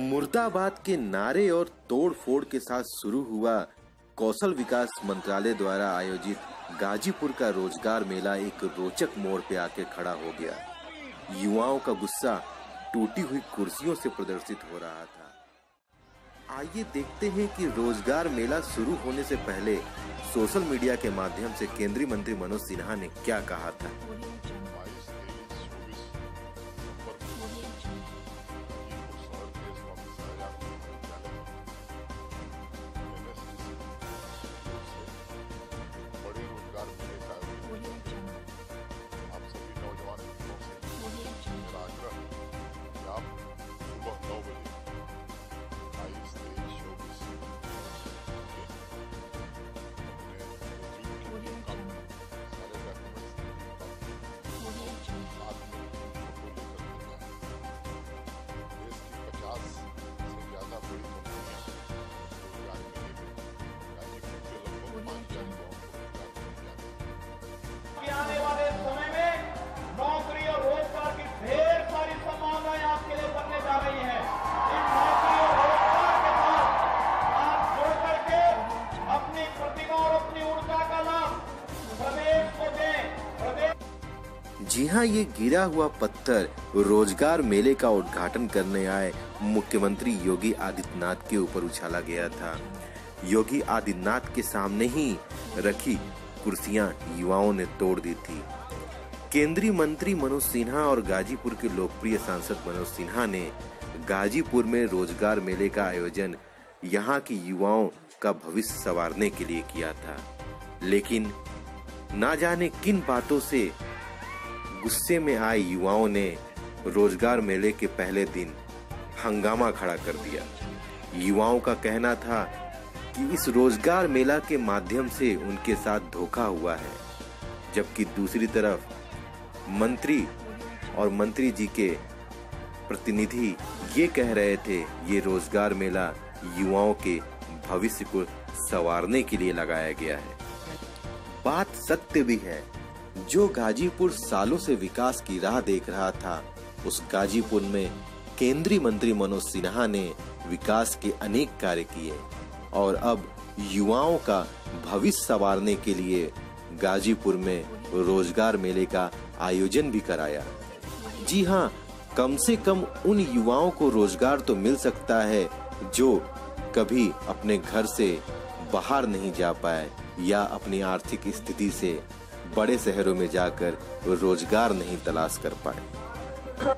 मुर्दाबाद के नारे और तोड़-फोड़ के साथ शुरू हुआ कौशल विकास मंत्रालय द्वारा आयोजित गाजीपुर का रोजगार मेला एक रोचक मोड़ पे आके खड़ा हो गया। युवाओं का गुस्सा टूटी हुई कुर्सियों से प्रदर्शित हो रहा था। आइए देखते हैं कि रोजगार मेला शुरू होने से पहले सोशल मीडिया के माध्यम से केंद्रीय मंत्री मनोज सिन्हा ने क्या कहा था। आने वाले समय में नौकरी और रोजगार की ढेर सारी संभावनाएं आपके लिए बनने जा रही हैं। इन नौकरी और रोजगार के साथ आप जुड़ करके अपनी प्रतिभा और अपनी ऊर्जा का लाभ प्रदेश को दें। जी हाँ, ये गिरा हुआ पत्थर रोजगार मेले का उद्घाटन करने आए मुख्यमंत्री योगी आदित्यनाथ के ऊपर उछाला गया था। योगी आदित्यनाथ के सामने ही रखी कुर्सियां युवाओं ने तोड़ दी थी। केंद्रीय मंत्री मनोज सिन्हा और गाजीपुर के लोकप्रिय सांसद मनोज सिन्हा ने गाजीपुर में रोजगार मेले का आयोजन यहां की युवाओं का भविष्य संवारने के लिए किया था। लेकिन ना जाने किन बातों से गुस्से में आए युवाओं ने रोजगार मेले के पहले दिन हंगामा खड़ा कर दिया। युवाओं का कहना था कि इस रोजगार मेला के माध्यम से उनके साथ धोखा हुआ है, जबकि दूसरी तरफ मंत्री और मंत्री जी के प्रतिनिधि ये कह रहे थे ये रोजगार मेला युवाओं के भविष्य को संवारने के लिए लगाया गया है। बात सत्य भी है। जो गाजीपुर सालों से विकास की राह देख रहा था, उस गाजीपुर में केंद्रीय मंत्री मनोज सिन्हा ने विकास के अनेक कार्य किए और अब युवाओं का भविष्य संवारने के लिए गाजीपुर में रोजगार मेले का आयोजन भी कराया। जी हाँ, कम से कम उन युवाओं को रोजगार तो मिल सकता है जो कभी अपने घर से बाहर नहीं जा पाए या अपनी आर्थिक स्थिति से बड़े शहरों में जाकर रोजगार नहीं तलाश कर पाए।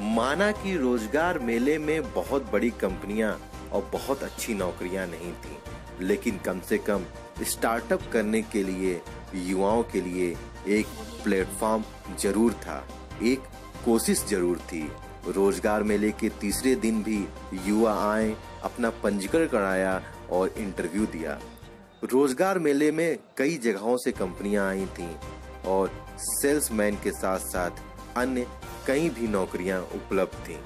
माना कि रोजगार मेले में बहुत बड़ी कंपनियां और बहुत अच्छी नौकरियां नहीं थी, लेकिन कम से कम स्टार्टअप करने के लिए युवाओं के लिए एक प्लेटफॉर्म जरूर था, एक कोशिश जरूर थी। रोजगार मेले के तीसरे दिन भी युवा आए, अपना पंजीकरण कराया और इंटरव्यू दिया। रोजगार मेले में कई जगहों से कंपनियां आई थीं और सेल्समैन के साथ साथ अन्य कई भी नौकरियां उपलब्ध थीं।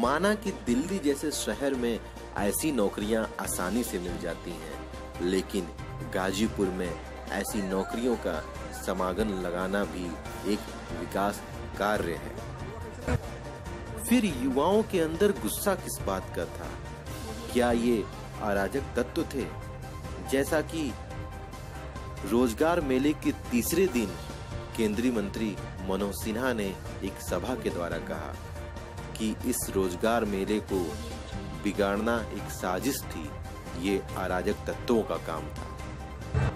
माना कि दिल्ली जैसे शहर में ऐसी नौकरियां आसानी से मिल जाती हैं, लेकिन गाजीपुर में ऐसी नौकरियों का समागम लगाना भी एक विकास कार्य है। फिर युवाओं के अंदर गुस्सा किस बात का था? क्या ये अराजक तत्व थे? जैसा कि रोजगार मेले के तीसरे दिन केंद्रीय मंत्री मनोज सिन्हा ने एक सभा के द्वारा कहा कि इस रोजगार मेले को बिगाड़ना एक साजिश थी, ये अराजक तत्वों का काम था।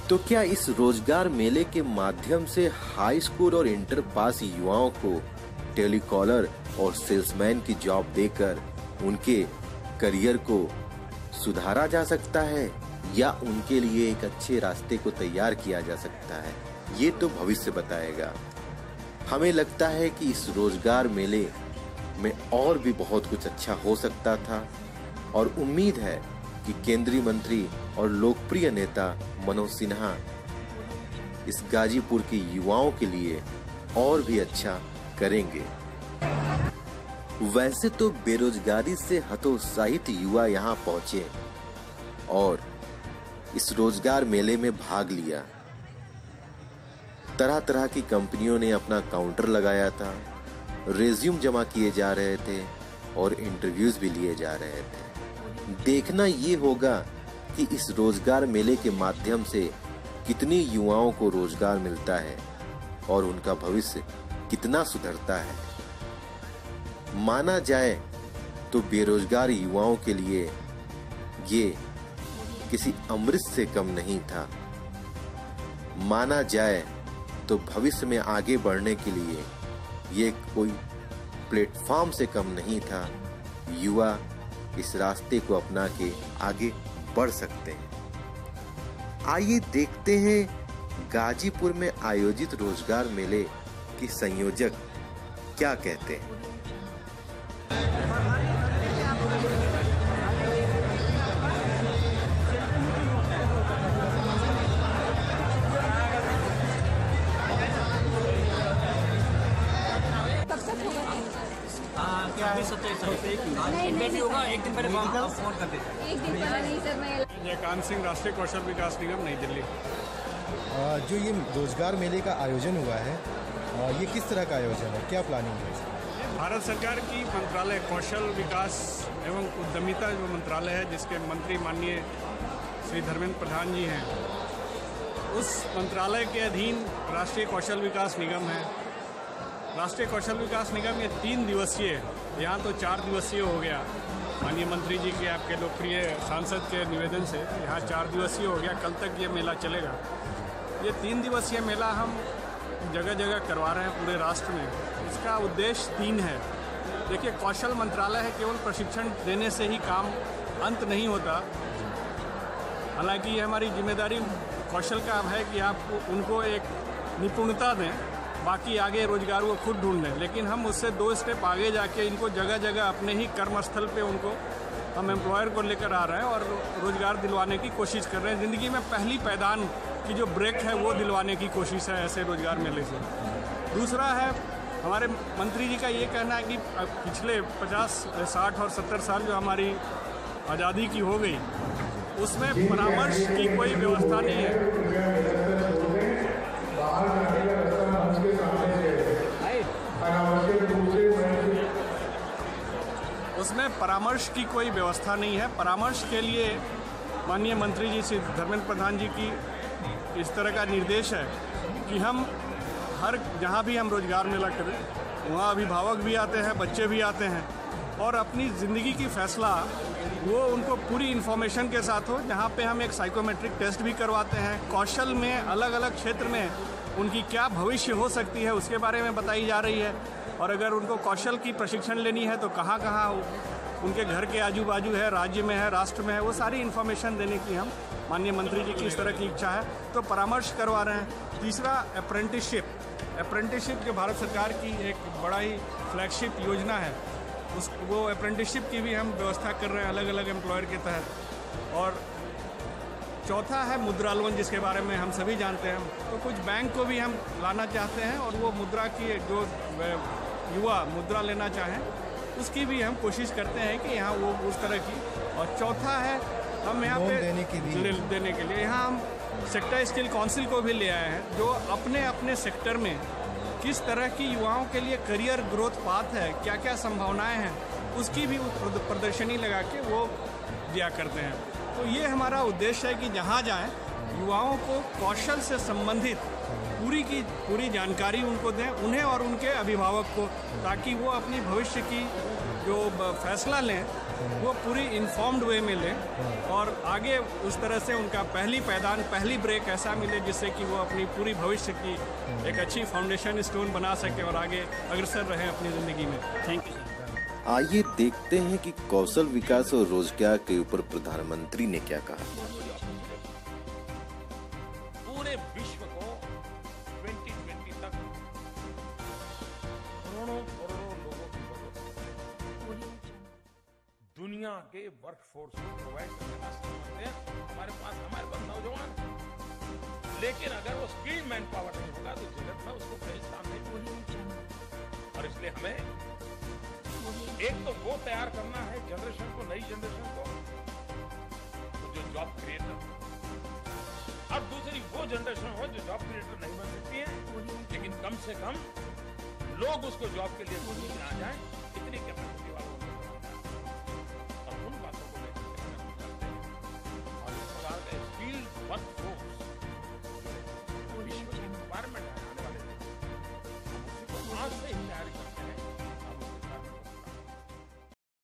तो क्या इस रोजगार मेले के माध्यम से हाई स्कूल और इंटर पास युवाओं को टेलीकॉलर और सेल्समैन की जॉब देकर उनके करियर को सुधारा जा सकता है या उनके लिए एक अच्छे रास्ते को तैयार किया जा सकता है? ये तो भविष्य बताएगा। हमें लगता है कि इस रोजगार मेले में और भी बहुत कुछ अच्छा हो सकता था और उम्मीद है कि केंद्रीय मंत्री और लोकप्रिय नेता मनोज सिन्हा इस गाजीपुर के युवाओं के लिए और भी अच्छा करेंगे। वैसे तो बेरोजगारी से हतोत्साहित युवा यहाँ पहुंचे और इस रोजगार मेले में भाग लिया। तरह तरह की कंपनियों ने अपना काउंटर लगाया था, रेज्यूम जमा किए जा रहे थे, और इंटरव्यूज भी लिए जा रहे थे। देखना ये होगा कि इस रोजगार मेले के माध्यम से कितने युवाओं को रोजगार मिलता है और उनका भविष्य कितना सुधरता है। माना जाए तो बेरोजगार युवाओं के लिए ये किसी अमृत से कम नहीं था। माना जाए तो भविष्य में आगे बढ़ने के लिए ये कोई प्लेटफॉर्म से कम नहीं था। युवा इस रास्ते को अपना के आगे बढ़ सकते हैं। आइए देखते हैं गाजीपुर में आयोजित रोजगार मेले के संयोजक क्या कहते हैं। इंटरव्यू होगा, एक दिन पहले फोन कर देते। एक दिन पहले नहीं सर, मैं जयकांत सिंह, राष्ट्रीय कौशल विकास निगम, नई दिल्ली। जो ये रोजगार मेले का आयोजन हुआ है, ये किस तरह का आयोजन है, क्या प्लानिंग है? ये भारत सरकार की मंत्रालय कौशल विकास एवं उद्यमिता जो मंत्रालय है, जिसके मंत्री माननीय श्री धर्मेंद्र प्रधान जी हैं, उस मंत्रालय के अधीन राष्ट्रीय कौशल विकास निगम है। राष्ट्रीय कौशल विकास निगम ये 3 दिवसीय, यहाँ तो 4 दिवसीय हो गया। माननीय मंत्री जी के, आपके लोकप्रिय सांसद के निवेदन से यहाँ 4 दिवसीय हो गया। कल तक ये मेला चलेगा। ये 3 दिवसीय मेला हम जगह जगह करवा रहे हैं पूरे राष्ट्र में। इसका उद्देश्य 3 है। देखिए, कौशल मंत्रालय है, केवल प्रशिक्षण देने से ही काम अंत नहीं होता। हालांकि ये हमारी जिम्मेदारी कौशल का है कि आप उनको एक निपुणता दें, बाकी आगे रोजगार वो खुद ढूंढ लें। लेकिन हम उससे 2 स्टेप आगे जाके इनको जगह जगह अपने ही कर्मस्थल पे उनको हम एम्प्लॉयर को लेकर आ रहे हैं और रोजगार दिलवाने की कोशिश कर रहे हैं। ज़िंदगी में पहली पैदान की जो ब्रेक है वो दिलवाने की कोशिश है ऐसे रोजगार मेले से। दूसरा है, हमारे मंत्री जी का ये कहना है कि पिछले 50, 60 और 70 साल जो हमारी आज़ादी की हो गई, उसमें परामर्श की कोई व्यवस्था नहीं है। उसमें परामर्श की कोई व्यवस्था नहीं है। परामर्श के लिए माननीय मंत्री जी श्री धर्मेंद्र प्रधान जी की इस तरह का निर्देश है कि हम हर जहाँ भी हम रोजगार मेला करें, वहाँ अभिभावक भी आते हैं, बच्चे भी आते हैं और अपनी ज़िंदगी की फैसला वो उनको पूरी इन्फॉर्मेशन के साथ हो। जहाँ पे हम एक साइकोमेट्रिक टेस्ट भी करवाते हैं। कौशल में अलग अलग क्षेत्र में उनकी क्या भविष्य हो सकती है उसके बारे में बताई जा रही है। और अगर उनको कौशल की प्रशिक्षण लेनी है तो कहाँ कहाँ उनके घर के आजू बाजू है, राज्य में है, राष्ट्र में है, वो सारी इन्फॉर्मेशन देने की हम माननीय मंत्री जी की इस तरह की इच्छा है, तो परामर्श करवा रहे हैं। तीसरा, अप्रेंटिसशिप जो भारत सरकार की एक बड़ा ही फ्लैगशिप योजना है, वो अप्रेंटिसशिप की भी हम व्यवस्था कर रहे हैं अलग अलग एम्प्लॉयर के तहत। और चौथा है मुद्रा लोन, जिसके बारे में हम सभी जानते हैं। तो कुछ बैंक को भी हम लाना चाहते हैं और वो मुद्रा की जो युवा मुद्रा लेना चाहें उसकी भी हम कोशिश करते हैं कि यहाँ वो उस तरह की। और चौथा है, हम यहाँ पे देने के लिए यहाँ हम सेक्टर स्किल काउंसिल को भी ले आए हैं, जो अपने अपने सेक्टर में किस तरह की युवाओं के लिए करियर ग्रोथ पाथ है, क्या क्या संभावनाएं हैं, उसकी भी प्रदर्शनी लगा के वो दिया करते हैं। तो ये हमारा उद्देश्य है कि जहाँ जाएं युवाओं को कौशल से संबंधित पूरी की पूरी जानकारी उनको दें, उन्हें और उनके अभिभावक को, ताकि वो अपनी भविष्य की जो फैसला लें वो पूरी इन्फॉर्म्ड वे में लें और आगे उस तरह से उनका पहली पैदान, पहली ब्रेक ऐसा मिले जिससे कि वो अपनी पूरी भविष्य की एक अच्छी फाउंडेशन स्टोन बना सके और आगे अग्रसर रहें अपनी ज़िंदगी में। Thank you sir. आइए देखते हैं कि कौशल विकास और रोजगार के ऊपर प्रधानमंत्री ने क्या कहा। पूरे विश्व को 2020 तक करोड़ों लोगों की जरूरत है। दुनिया के वर्कफोर्स को प्रोवाइड करने का समर्थ है हमारे पास नौजवान, लेकिन अगर वो स्किल्ड मैन पावर नहीं होगा तो जगत में उसको कहीं स्थान नहीं मिलेगा। और इसलिए हमें एक तो वो तैयार करना है जनरेशन को, नई जनरेशन को, तो जो जॉब क्रिएटर, और दूसरी वो जनरेशन हो जो जॉब क्रिएटर नहीं बन सकती है, लेकिन कम से कम लोग उसको जॉब के लिए आ जाए, इतनी कैपेसिटी वालों को वक्त